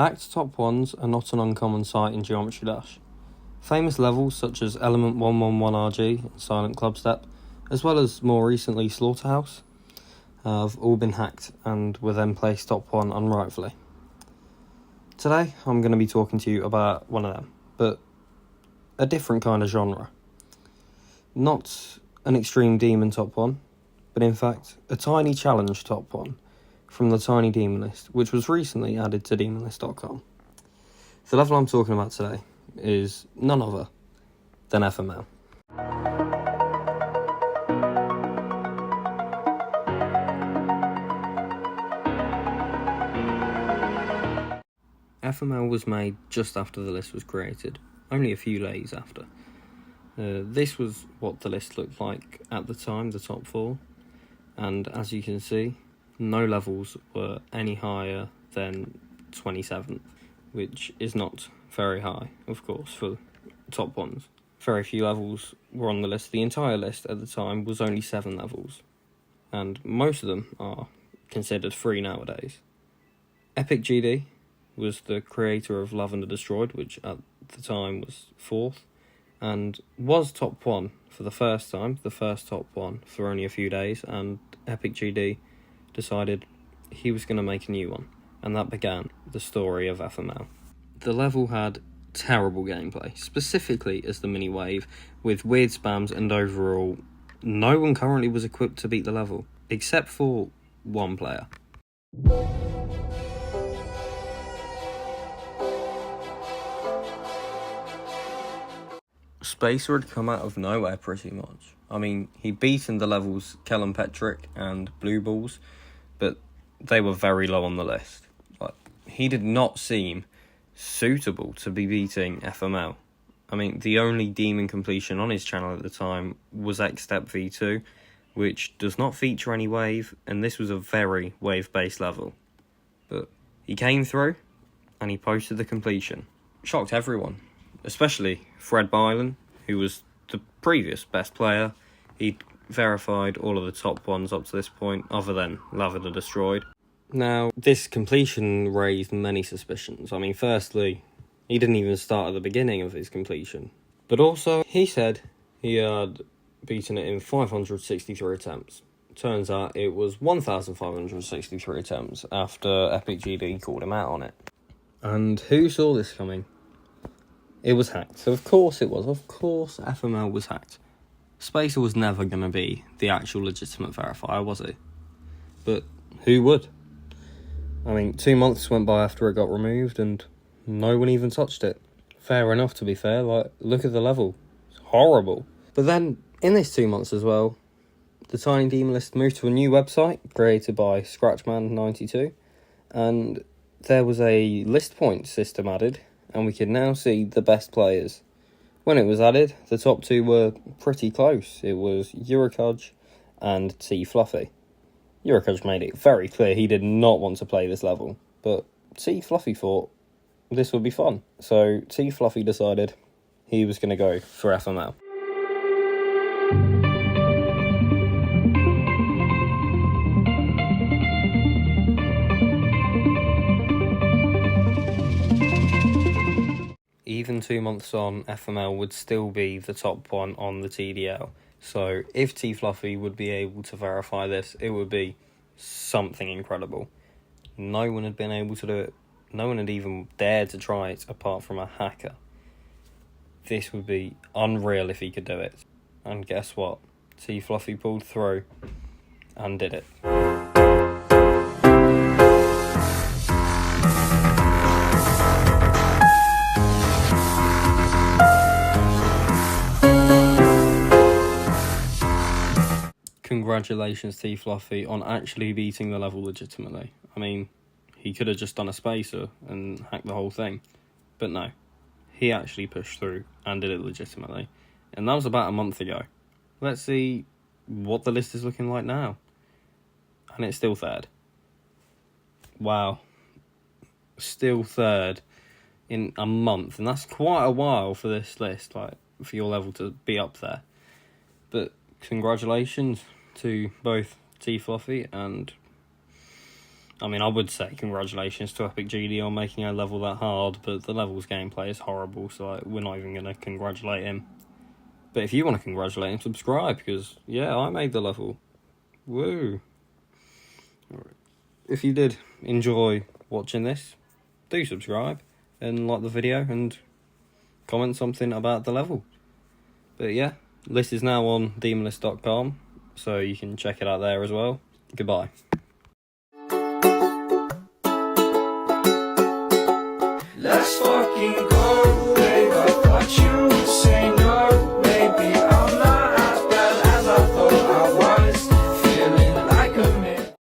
Hacked top 1s are not an uncommon sight in Geometry Dash. Famous levels such as Element 111RG and Silent Clubstep, as well as more recently Slaughterhouse, have all been hacked and were then placed top 1 unrightfully. Today I'm going to be talking to you about one of them, but a different kind of genre. Not an extreme demon top 1, but in fact a tiny challenge top 1 from the tiny demon list, which was recently added to demonlist.com. The level I'm talking about today is none other than FML. FML was made just after the list was created, only a few days after. This was what the list looked like at the time, the top 4, and as you can see, no levels were any higher than 27th, which is not very high, of course, for top 1s. Very few levels were on the list. The entire list at the time was only 7 levels, and most of them are considered free nowadays. Epic GD was the creator of Lavender Destroyed, which at the time was 4th, and was top 1 for the first time, the first top 1 for only a few days, and Epic GD decided he was going to make a new one, and that began the story of FML. The level had terrible gameplay, specifically as the mini wave, with weird spams, and overall, no one currently was equipped to beat the level, except for one player. Spacer had come out of nowhere pretty much. I mean, he'd beaten the levels Kellen Petrick and Blue Balls, but they were very low on the list. He did not seem suitable to be beating FML. I mean, the only demon completion on his channel at the time was X-Step V2, which does not feature any wave, and this was a very wave-based level. But he came through, and he posted the completion. Shocked everyone, especially Fred Bylan, who was the previous best player. He'd verified all of the top 1s up to this point, other than Lavender Destroyed. Now, this completion raised many suspicions. I mean, firstly, he didn't even start at the beginning of his completion. But also, he said he had beaten it in 563 attempts. Turns out it was 1,563 attempts after Epic GD called him out on it. And who saw this coming? It was hacked. So of course it was. Of course FML was hacked. Spacer was never going to be the actual legitimate verifier, was he? But who would? I mean, 2 months went by after it got removed and no one even touched it. Fair enough, to be fair. Look at the level. It's horrible. But then, in this 2 months as well, the Tiny Demon List moved to a new website created by Scratchman92, and there was a list point system added, and we can now see the best players. When it was added, the top 2 were pretty close. It was Eurocudge and T Fluffy. Eurocudge made it very clear he did not want to play this level, but T Fluffy thought this would be fun. So T Fluffy decided he was going to go for FML. Even 2 months on, FML would still be the top 1 on the TDL. So if T Fluffy would be able to verify this, it would be something incredible. No one had been able to do it. No one had even dared to try it apart from a hacker. This would be unreal if he could do it. And guess what? T Fluffy pulled through and did it. Congratulations, T Fluffy, on actually beating the level legitimately. I mean, he could have just done a spacer and hacked the whole thing. But no, he actually pushed through and did it legitimately. And that was about a month ago. Let's see what the list is looking like now. And it's still 3rd. Wow. Still 3rd in a month. And that's quite a while for this list, for your level to be up there. But congratulations to both T Fluffy and I mean, I would say congratulations to Epic GD on making a level that hard, but the level's gameplay is horrible, so we're not even going to congratulate him. But if you want to congratulate him, subscribe, because, yeah, I made the level. Woo! If you did enjoy watching this, do subscribe, and like the video, and comment something about the level. But yeah, list is now on demonlist.com, so you can check it out there as well. Goodbye. Let's fucking go.